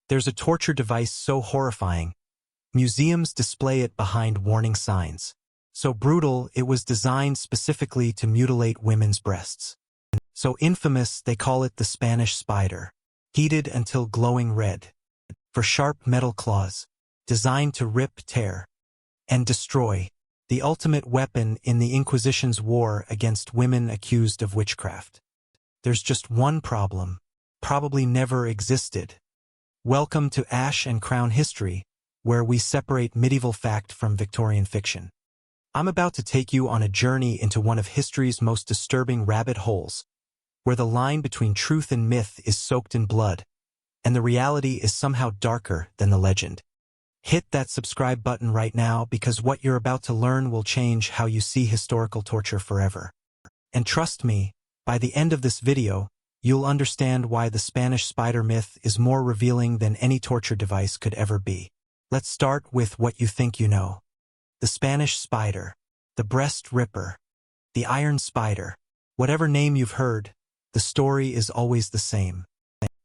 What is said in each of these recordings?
There's a torture device so horrifying, museums display it behind warning signs. So brutal, it was designed specifically to mutilate women's breasts. So infamous, they call it the Spanish spider. Heated until glowing red. For sharp metal claws, designed to rip, tear, and destroy. The ultimate weapon in the Inquisition's war against women accused of witchcraft. There's just one problem. Probably never existed. Welcome to Ash and Crown History, where we separate medieval fact from Victorian fiction. I'm about to take you on a journey into one of history's most disturbing rabbit holes, where the line between truth and myth is soaked in blood, and the reality is somehow darker than the legend. Hit that subscribe button right now because what you're about to learn will change how you see historical torture forever. And trust me, by the end of this video, you'll understand why the Spanish spider myth is more revealing than any torture device could ever be. Let's start with what you think you know. The Spanish spider, the breast ripper, the iron spider. Whatever name you've heard, the story is always the same.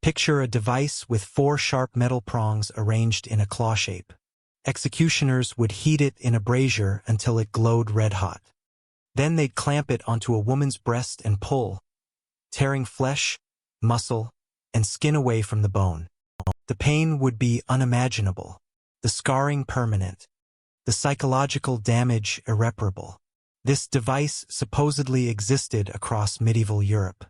Picture a device with 4 sharp metal prongs arranged in a claw shape. Executioners would heat it in a brazier until it glowed red-hot. Then they'd clamp it onto a woman's breast and pull, tearing flesh, muscle, and skin away from the bone. The pain would be unimaginable, the scarring permanent, the psychological damage irreparable. This device supposedly existed across medieval Europe,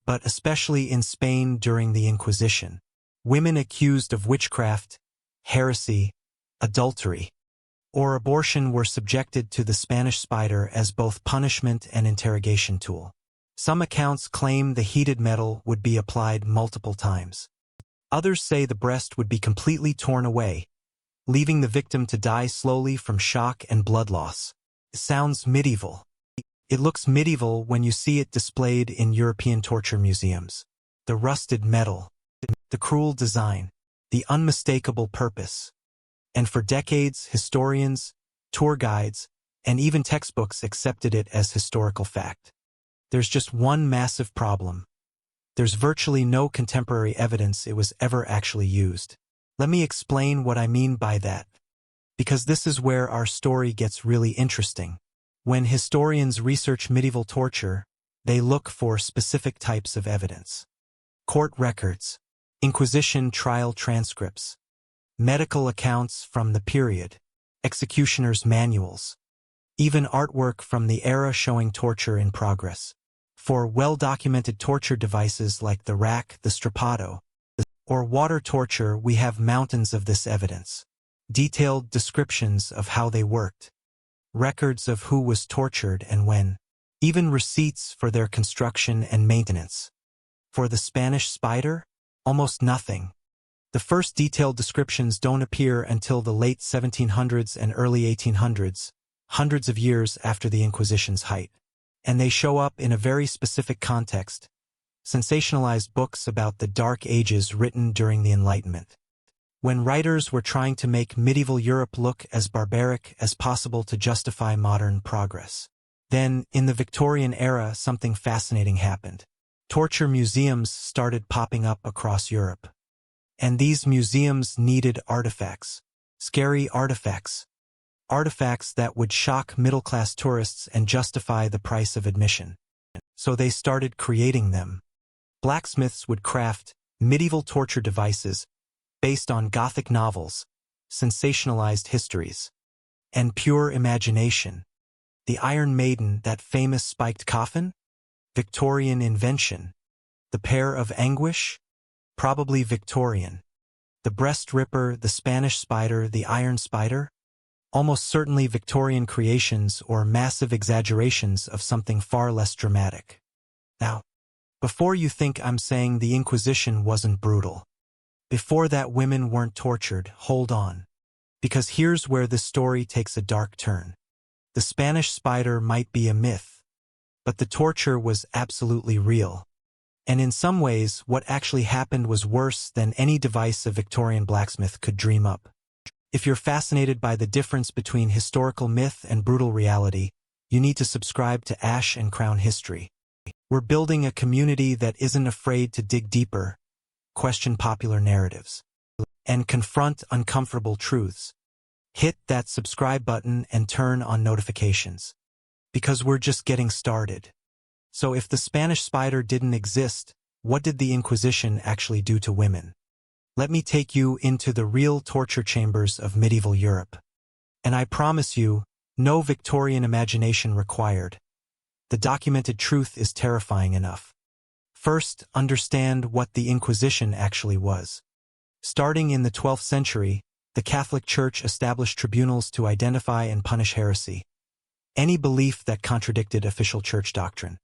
but especially in Spain during the Inquisition. Women accused of witchcraft, heresy, adultery, or abortion were subjected to the Spanish spider as both punishment and interrogation tool. Some accounts claim the heated metal would be applied multiple times. Others say the breast would be completely torn away, leaving the victim to die slowly from shock and blood loss. It sounds medieval. It looks medieval when you see it displayed in European torture museums. The rusted metal, the cruel design, the unmistakable purpose. And for decades, historians, tour guides, and even textbooks accepted it as historical fact. There's just one massive problem. There's virtually no contemporary evidence it was ever actually used. Let me explain what I mean by that, because this is where our story gets really interesting. When historians research medieval torture, they look for specific types of evidence. Court records, Inquisition trial transcripts, medical accounts from the period, executioners' manuals, even artwork from the era showing torture in progress. For well-documented torture devices like the rack, the Strappado, or water torture, we have mountains of this evidence. Detailed descriptions of how they worked, records of who was tortured and when, even receipts for their construction and maintenance. For the Spanish spider, almost nothing. The first detailed descriptions don't appear until the late 1700s and early 1800s, hundreds of years after the Inquisition's height. And they show up in a very specific context, sensationalized books about the Dark Ages written during the Enlightenment, when writers were trying to make medieval Europe look as barbaric as possible to justify modern progress. Then, in the Victorian era, something fascinating happened. Torture museums started popping up across Europe. And these museums needed artifacts, scary artifacts. Artifacts that would shock middle-class tourists and justify the price of admission. So they started creating them. Blacksmiths would craft medieval torture devices based on Gothic novels, sensationalized histories, and pure imagination. The Iron Maiden, that famous spiked coffin? Victorian invention. The Pair of Anguish? Probably Victorian. The breast ripper, the Spanish spider, the iron spider? Almost certainly Victorian creations or massive exaggerations of something far less dramatic. Now, before you think I'm saying the Inquisition wasn't brutal, before that women weren't tortured, hold on. Because here's where this story takes a dark turn. The Spanish spider might be a myth, but the torture was absolutely real. And in some ways, what actually happened was worse than any device a Victorian blacksmith could dream up. If you're fascinated by the difference between historical myth and brutal reality, you need to subscribe to Ash and Crown History. We're building a community that isn't afraid to dig deeper, question popular narratives. and confront uncomfortable truths. Hit that subscribe button and turn on notifications. Because we're just getting started. So if the Spanish spider didn't exist, what did the Inquisition actually do to women? Let me take you into the real torture chambers of medieval Europe. And I promise you, no Victorian imagination required. The documented truth is terrifying enough. First, understand what the Inquisition actually was. Starting in the 12th century, the Catholic Church established tribunals to identify and punish heresy, any belief that contradicted official church doctrine.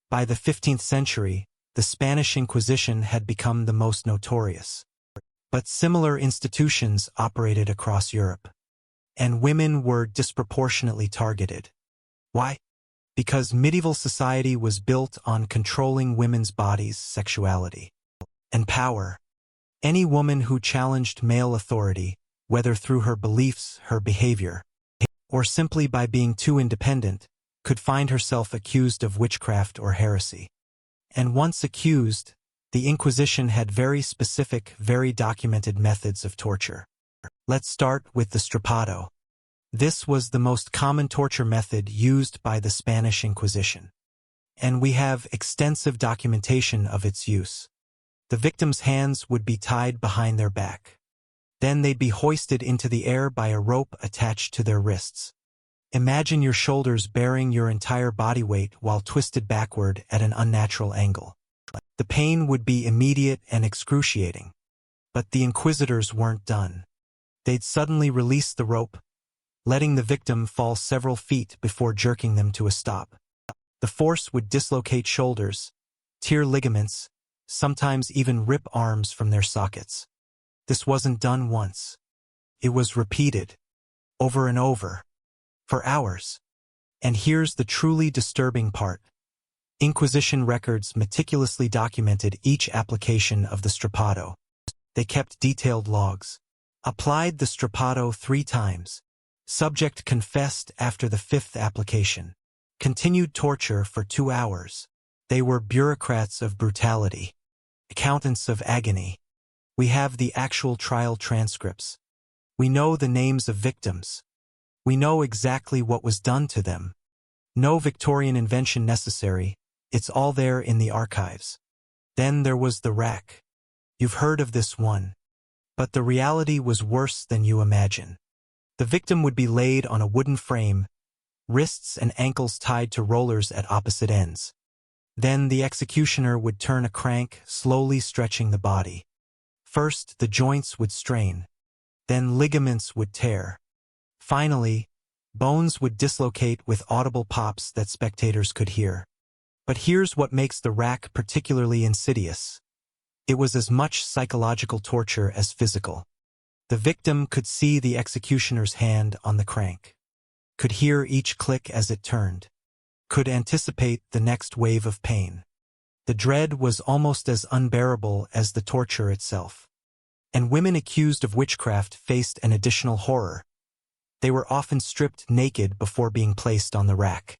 By the 15th century, the Spanish Inquisition had become the most notorious. But similar institutions operated across Europe. And women were disproportionately targeted. Why? Because medieval society was built on controlling women's bodies, sexuality, and power. Any woman who challenged male authority, whether through her beliefs, her behavior, or simply by being too independent, could find herself accused of witchcraft or heresy. And once accused, the Inquisition had very specific, very documented methods of torture. Let's start with the Strappado. This was the most common torture method used by the Spanish Inquisition. And we have extensive documentation of its use. The victim's hands would be tied behind their back. Then they'd be hoisted into the air by a rope attached to their wrists. Imagine your shoulders bearing your entire body weight while twisted backward at an unnatural angle. The pain would be immediate and excruciating. But the inquisitors weren't done. They'd suddenly release the rope, letting the victim fall several feet before jerking them to a stop. The force would dislocate shoulders, tear ligaments, sometimes even rip arms from their sockets. This wasn't done once. It was repeated, over and over, for hours. And here's the truly disturbing part. Inquisition records meticulously documented each application of the Strappado. They kept detailed logs. Applied the Strappado 3 times. Subject confessed after the 5th application. Continued torture for 2 hours. They were bureaucrats of brutality. Accountants of agony. We have the actual trial transcripts. We know the names of victims. We know exactly what was done to them. No Victorian invention necessary. It's all there in the archives. Then there was the rack. You've heard of this one. But the reality was worse than you imagine. The victim would be laid on a wooden frame, wrists and ankles tied to rollers at opposite ends. Then the executioner would turn a crank, slowly stretching the body. First, the joints would strain. Then ligaments would tear. Finally, bones would dislocate with audible pops that spectators could hear. But here's what makes the rack particularly insidious. It was as much psychological torture as physical. The victim could see the executioner's hand on the crank. Could hear each click as it turned. Could anticipate the next wave of pain. The dread was almost as unbearable as the torture itself. And women accused of witchcraft faced an additional horror. They were often stripped naked before being placed on the rack.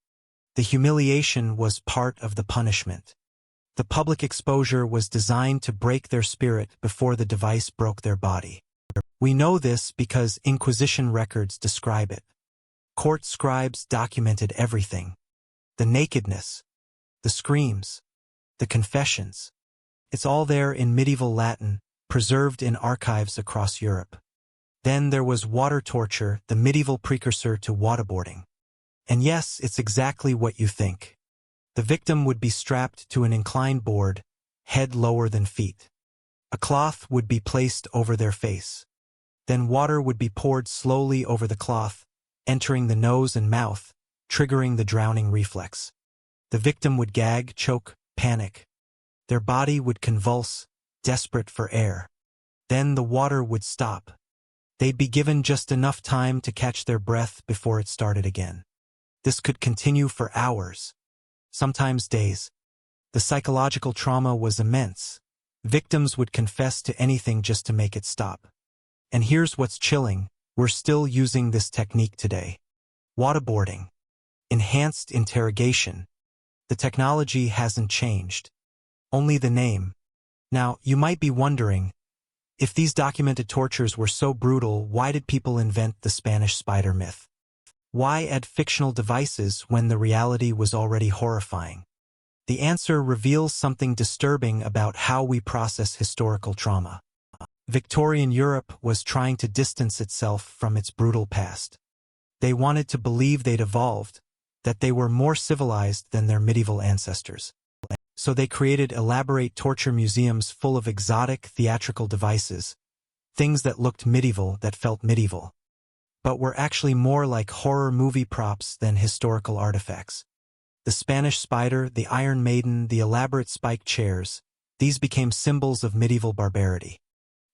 The humiliation was part of the punishment. The public exposure was designed to break their spirit before the device broke their body. We know this because Inquisition records describe it. Court scribes documented everything. The nakedness, the screams, the confessions. It's all there in medieval Latin, preserved in archives across Europe. Then there was water torture, the medieval precursor to waterboarding. And yes, it's exactly what you think. The victim would be strapped to an inclined board, head lower than feet. A cloth would be placed over their face. Then water would be poured slowly over the cloth, entering the nose and mouth, triggering the drowning reflex. The victim would gag, choke, panic. Their body would convulse, desperate for air. Then the water would stop. They'd be given just enough time to catch their breath before it started again. This could continue for hours, sometimes days. The psychological trauma was immense. Victims would confess to anything just to make it stop. And here's what's chilling, we're still using this technique today. Waterboarding. Enhanced interrogation. The technology hasn't changed. Only the name. Now, you might be wondering, If these documented tortures were so brutal, why did people invent the Spanish spider myth? Why add fictional devices when the reality was already horrifying? The answer reveals something disturbing about how we process historical trauma. Victorian Europe was trying to distance itself from its brutal past. They wanted to believe they'd evolved, that they were more civilized than their medieval ancestors. So they created elaborate torture museums full of exotic theatrical devices, things that looked medieval, that felt medieval, but were actually more like horror movie props than historical artifacts. The Spanish spider, the Iron Maiden, the elaborate spiked chairs, these became symbols of medieval barbarity.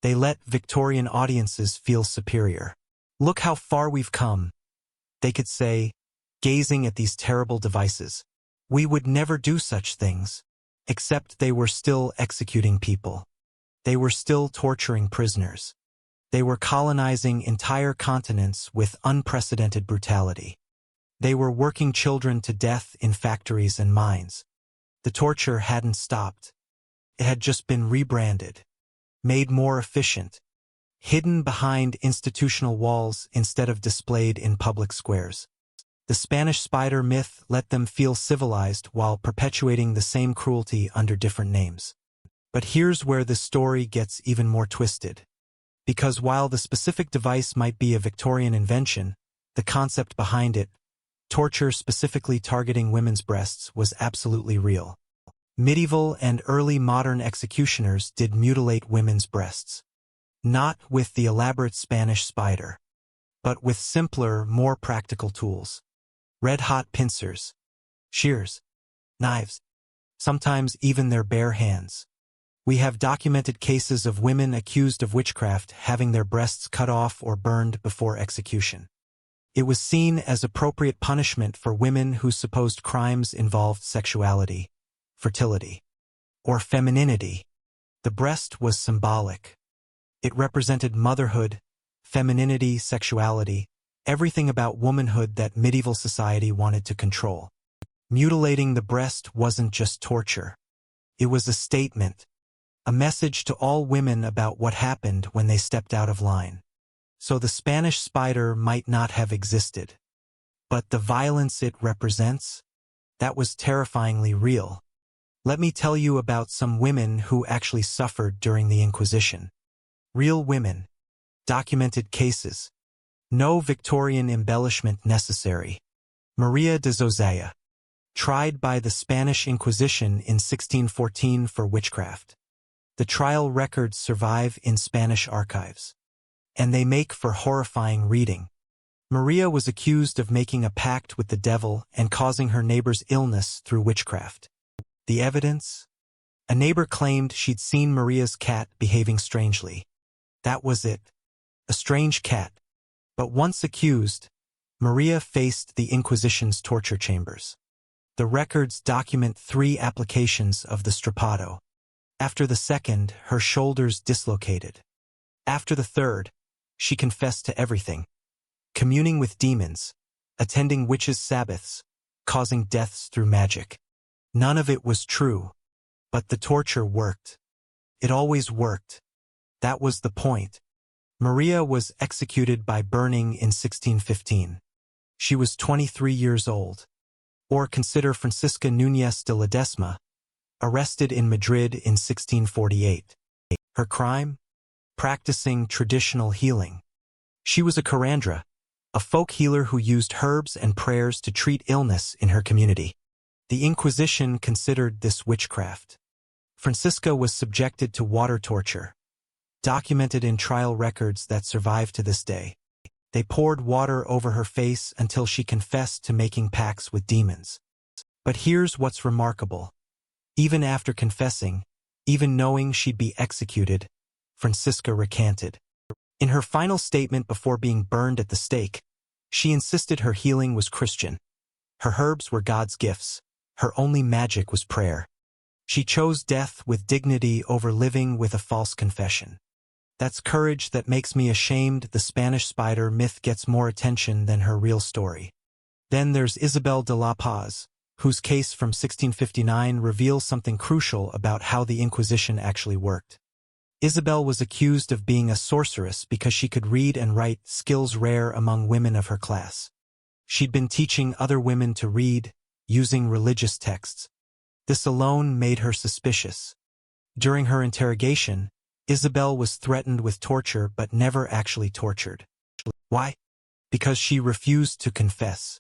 They let Victorian audiences feel superior. Look how far we've come, they could say, gazing at these terrible devices. We would never do such things. Except they were still executing people. They were still torturing prisoners. They were colonizing entire continents with unprecedented brutality. They were working children to death in factories and mines. The torture hadn't stopped. It had just been rebranded, made more efficient, hidden behind institutional walls instead of displayed in public squares. The Spanish spider myth let them feel civilized while perpetuating the same cruelty under different names. But here's where the story gets even more twisted. Because while the specific device might be a Victorian invention, the concept behind it, torture specifically targeting women's breasts, was absolutely real. Medieval and early modern executioners did mutilate women's breasts. Not with the elaborate Spanish spider, but with simpler, more practical tools. Red-hot pincers, shears, knives, sometimes even their bare hands. We have documented cases of women accused of witchcraft having their breasts cut off or burned before execution. It was seen as appropriate punishment for women whose supposed crimes involved sexuality, fertility, or femininity. The breast was symbolic. It represented motherhood, femininity, sexuality, everything about womanhood that medieval society wanted to control. Mutilating the breast wasn't just torture. It was a statement, a message to all women about what happened when they stepped out of line. So the Spanish spider might not have existed. But the violence it represents? That was terrifyingly real. Let me tell you about some women who actually suffered during the Inquisition. Real women. Documented cases. No Victorian embellishment necessary. Maria de Zozaya, tried by the Spanish Inquisition in 1614 for witchcraft. The trial records survive in Spanish archives, and they make for horrifying reading. Maria was accused of making a pact with the devil and causing her neighbor's illness through witchcraft. The evidence? A neighbor claimed she'd seen Maria's cat behaving strangely. That was it. A strange cat. But once accused, Maria faced the Inquisition's torture chambers. The records document 3 applications of the Strappado. After the second, her shoulders dislocated. After the third, she confessed to everything. Communing with demons, attending witches' sabbaths, causing deaths through magic. None of it was true, but the torture worked. It always worked. That was the point. Maria was executed by burning in 1615. She was 23 years old. Or consider Francisca Núñez de Ledesma, arrested in Madrid in 1648. Her crime? Practicing traditional healing. She was a curandera, a folk healer who used herbs and prayers to treat illness in her community. The Inquisition considered this witchcraft. Francisca was subjected to water torture, documented in trial records that survive to this day. They poured water over her face until she confessed to making pacts with demons. But here's what's remarkable. Even after confessing, even knowing she'd be executed, Francisca recanted. In her final statement before being burned at the stake, she insisted her healing was Christian. Her herbs were God's gifts. Her only magic was prayer. She chose death with dignity over living with a false confession. That's courage that makes me ashamed the Spanish spider myth gets more attention than her real story. Then there's Isabel de la Paz, whose case from 1659 reveals something crucial about how the Inquisition actually worked. Isabel was accused of being a sorceress because she could read and write, skills rare among women of her class. She'd been teaching other women to read, using religious texts. This alone made her suspicious. During her interrogation, Isabel was threatened with torture but never actually tortured. Why? Because she refused to confess.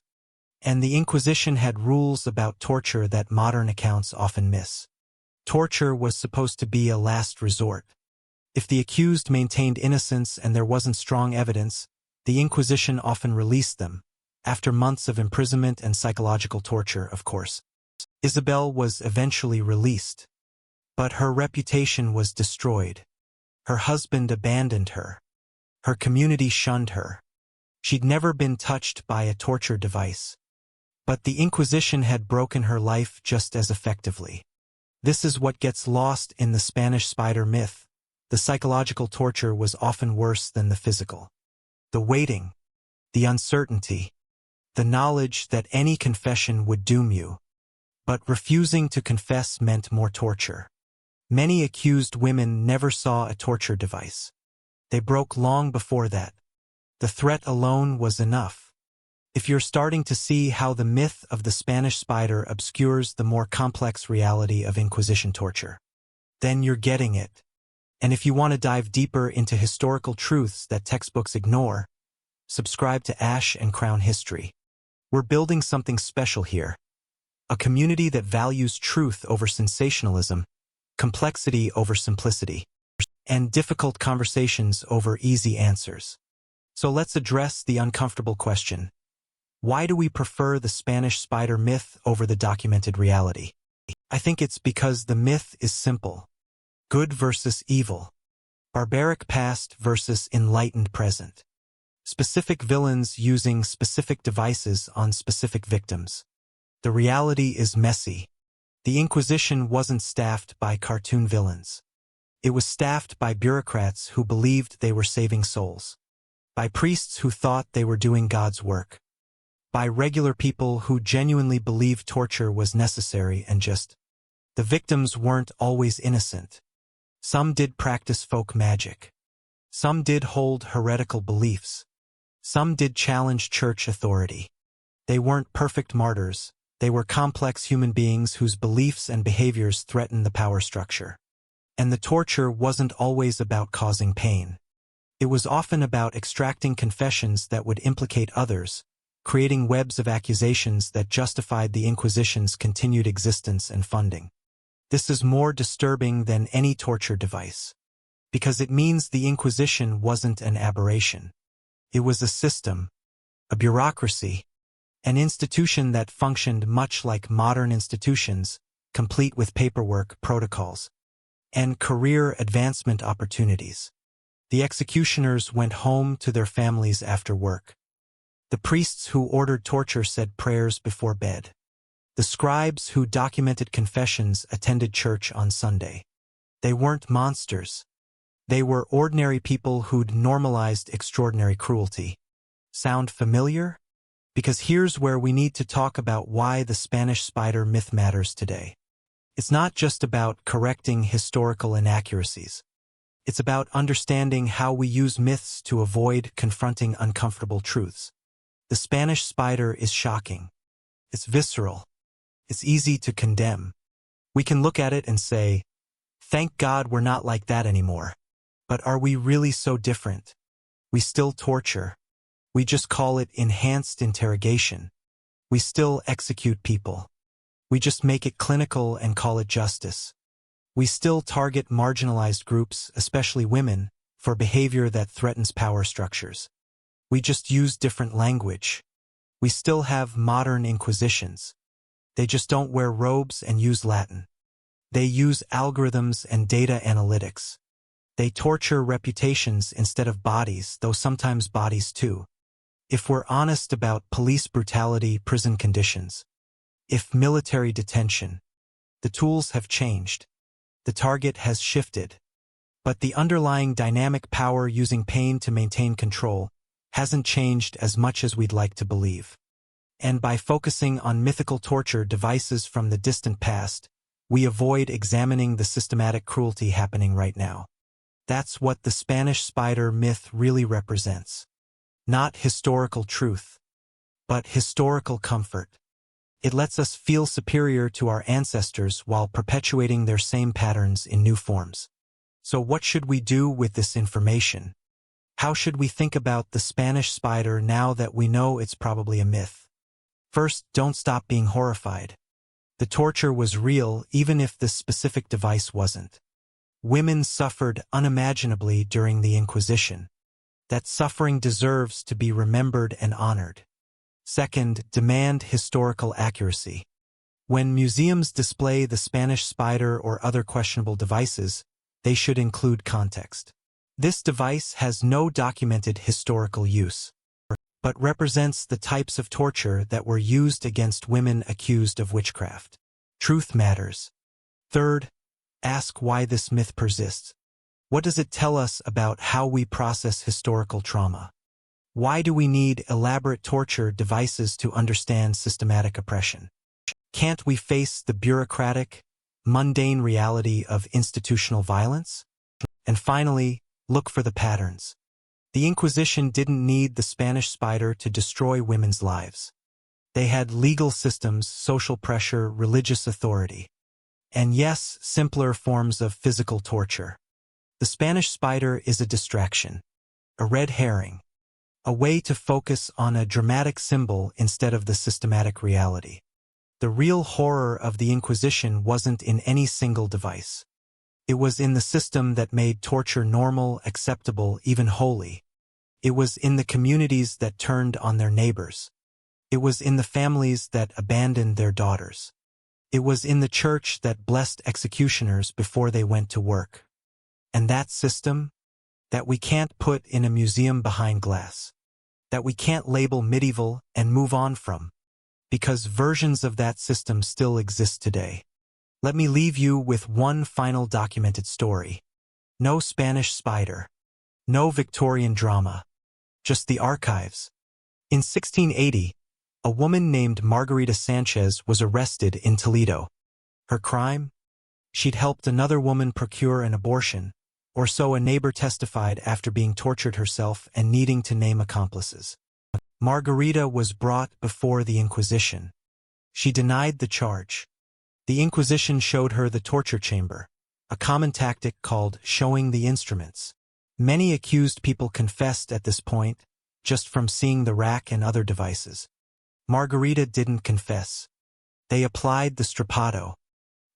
And the Inquisition had rules about torture that modern accounts often miss. Torture was supposed to be a last resort. If the accused maintained innocence and there wasn't strong evidence, the Inquisition often released them, after months of imprisonment and psychological torture, of course. Isabel was eventually released. But her reputation was destroyed. Her husband abandoned her. Her community shunned her. She'd never been touched by a torture device. But the Inquisition had broken her life just as effectively. This is what gets lost in the Spanish spider myth. The psychological torture was often worse than the physical. The waiting, the uncertainty, the knowledge that any confession would doom you. But refusing to confess meant more torture. Many accused women never saw a torture device. They broke long before that. The threat alone was enough. If you're starting to see how the myth of the Spanish spider obscures the more complex reality of Inquisition torture, then you're getting it. And if you want to dive deeper into historical truths that textbooks ignore, subscribe to Ash and Crown History. We're building something special here. A community that values truth over sensationalism, complexity over simplicity, and difficult conversations over easy answers. So let's address the uncomfortable question. Why do we prefer the Spanish spider myth over the documented reality? I think it's because the myth is simple. Good versus evil. Barbaric past versus enlightened present. Specific villains using specific devices on specific victims. The reality is messy. The Inquisition wasn't staffed by cartoon villains. It was staffed by bureaucrats who believed they were saving souls. By priests who thought they were doing God's work. By regular people who genuinely believed torture was necessary and just. The victims weren't always innocent. Some did practice folk magic. Some did hold heretical beliefs. Some did challenge church authority. They weren't perfect martyrs. They were complex human beings whose beliefs and behaviors threatened the power structure. And the torture wasn't always about causing pain. It was often about extracting confessions that would implicate others, creating webs of accusations that justified the Inquisition's continued existence and funding. This is more disturbing than any torture device, because it means the Inquisition wasn't an aberration. It was a system, a bureaucracy, an institution that functioned much like modern institutions, complete with paperwork, protocols, and career advancement opportunities. The executioners went home to their families after work. The priests who ordered torture said prayers before bed. The scribes who documented confessions attended church on Sunday. They weren't monsters. They were ordinary people who'd normalized extraordinary cruelty. Sound familiar? Because here's where we need to talk about why the Spanish spider myth matters today. It's not just about correcting historical inaccuracies. It's about understanding how we use myths to avoid confronting uncomfortable truths. The Spanish spider is shocking. It's visceral. It's easy to condemn. We can look at it and say, thank God we're not like that anymore. But are we really so different? We still torture. We just call it enhanced interrogation. We still execute people. We just make it clinical and call it justice. We still target marginalized groups, especially women, for behavior that threatens power structures. We just use different language. We still have modern inquisitions. They just don't wear robes and use Latin. They use algorithms and data analytics. They torture reputations instead of bodies, though sometimes bodies too. If we're honest about police brutality, prison conditions, if military detention, the tools have changed. The target has shifted. But the underlying dynamic power using pain to maintain control hasn't changed as much as we'd like to believe. And by focusing on mythical torture devices from the distant past, we avoid examining the systematic cruelty happening right now. That's what the Spanish spider myth really represents. Not historical truth, but historical comfort. It lets us feel superior to our ancestors while perpetuating their same patterns in new forms. So what should we do with this information? How should we think about the Spanish spider now that we know it's probably a myth? First, don't stop being horrified. The torture was real even if this specific device wasn't. Women suffered unimaginably during the Inquisition. That suffering deserves to be remembered and honored. Second, demand historical accuracy. When museums display the Spanish spider or other questionable devices, they should include context. This device has no documented historical use, but represents the types of torture that were used against women accused of witchcraft. Truth matters. Third, ask why this myth persists. What does it tell us about how we process historical trauma? Why do we need elaborate torture devices to understand systematic oppression? Can't we face the bureaucratic, mundane reality of institutional violence? And finally, look for the patterns. The Inquisition didn't need the Spanish spider to destroy women's lives. They had legal systems, social pressure, religious authority. And yes, simpler forms of physical torture. The Spanish spider is a distraction, a red herring, a way to focus on a dramatic symbol instead of the systematic reality. The real horror of the Inquisition wasn't in any single device. It was in the system that made torture normal, acceptable, even holy. It was in the communities that turned on their neighbors. It was in the families that abandoned their daughters. It was in the church that blessed executioners before they went to work. And that system, that we can't put in a museum behind glass, that we can't label medieval and move on from, because versions of that system still exist today. Let me leave you with one final documented story. No Spanish spider. No Victorian drama. Just the archives. In 1680, a woman named Margarita Sanchez was arrested in Toledo. Her crime? She'd helped another woman procure an abortion, or so a neighbor testified after being tortured herself and needing to name accomplices. Margarita was brought before the Inquisition. She denied the charge. The Inquisition showed her the torture chamber, a common tactic called showing the instruments. Many accused people confessed at this point, just from seeing the rack and other devices. Margarita didn't confess. They applied the Strappado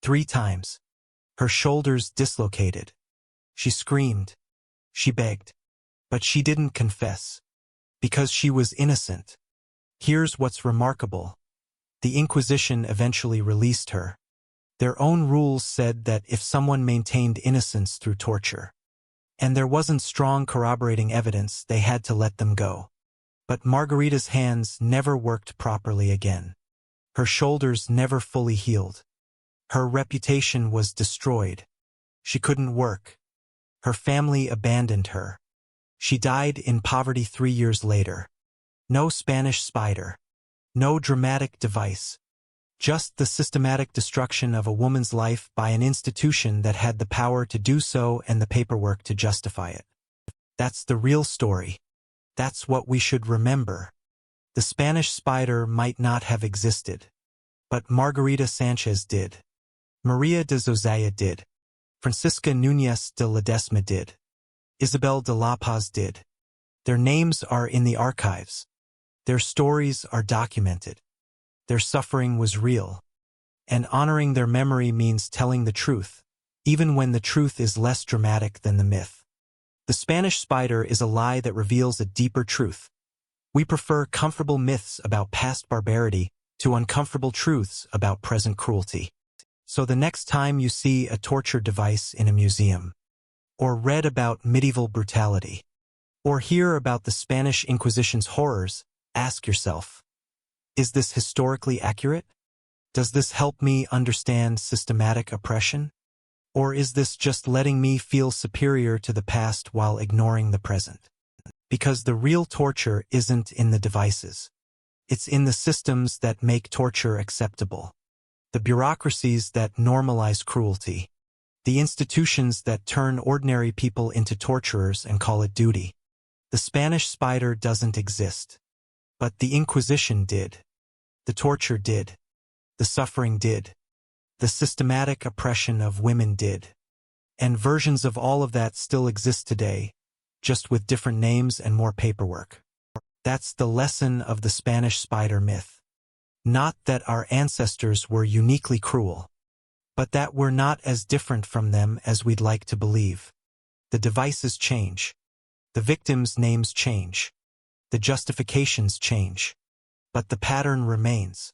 3 times. Her shoulders dislocated. She screamed. She begged. But she didn't confess. Because she was innocent. Here's what's remarkable. The Inquisition eventually released her. Their own rules said that if someone maintained innocence through torture, and there wasn't strong corroborating evidence, they had to let them go. But Margarita's hands never worked properly again. Her shoulders never fully healed. Her reputation was destroyed. She couldn't work. Her family abandoned her. She died in poverty 3 years later. No Spanish spider. No dramatic device. Just the systematic destruction of a woman's life by an institution that had the power to do so and the paperwork to justify it. That's the real story. That's what we should remember. The Spanish spider might not have existed. But Margarita Sanchez did. Maria de Zozaya did. Francisca Núñez de Ledesma did. Isabel de la Paz did. Their names are in the archives. Their stories are documented. Their suffering was real. And honoring their memory means telling the truth, even when the truth is less dramatic than the myth. The Spanish spider is a lie that reveals a deeper truth. We prefer comfortable myths about past barbarity to uncomfortable truths about present cruelty. So the next time you see a torture device in a museum, or read about medieval brutality, or hear about the Spanish Inquisition's horrors, ask yourself, is this historically accurate? Does this help me understand systematic oppression? Or is this just letting me feel superior to the past while ignoring the present? Because the real torture isn't in the devices. It's in the systems that make torture acceptable. The bureaucracies that normalize cruelty. The institutions that turn ordinary people into torturers and call it duty. The Spanish spider doesn't exist. But the Inquisition did. The torture did. The suffering did. The systematic oppression of women did. And versions of all of that still exist today, just with different names and more paperwork. That's the lesson of the Spanish spider myth. Not that our ancestors were uniquely cruel, but that we're not as different from them as we'd like to believe. The devices change. The victims' names change. The justifications change. But the pattern remains.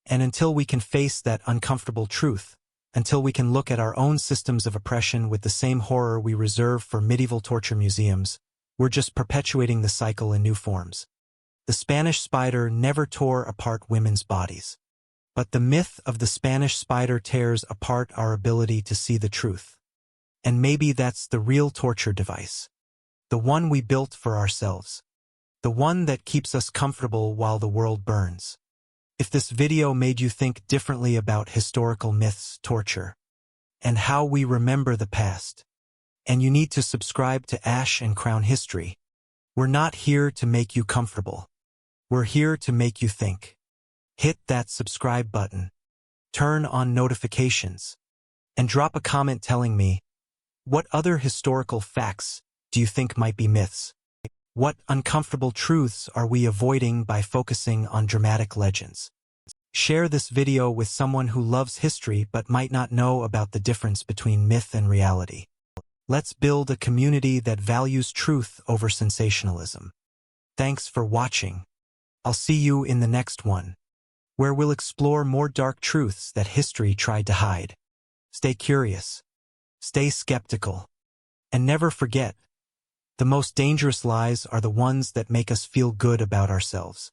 And until we can face that uncomfortable truth, until we can look at our own systems of oppression with the same horror we reserve for medieval torture museums, we're just perpetuating the cycle in new forms. The Spanish spider never tore apart women's bodies. But the myth of the Spanish spider tears apart our ability to see the truth. And maybe that's the real torture device. The one we built for ourselves. The one that keeps us comfortable while the world burns. If this video made you think differently about historical myths, torture, and how we remember the past, and you need to subscribe to Ash and Crown History, we're not here to make you comfortable. We're here to make you think. Hit that subscribe button, turn on notifications, and drop a comment telling me, what other historical facts do you think might be myths? What uncomfortable truths are we avoiding by focusing on dramatic legends? Share this video with someone who loves history but might not know about the difference between myth and reality. Let's build a community that values truth over sensationalism. Thanks for watching. I'll see you in the next one, where we'll explore more dark truths that history tried to hide. Stay curious, stay skeptical, and never forget, the most dangerous lies are the ones that make us feel good about ourselves.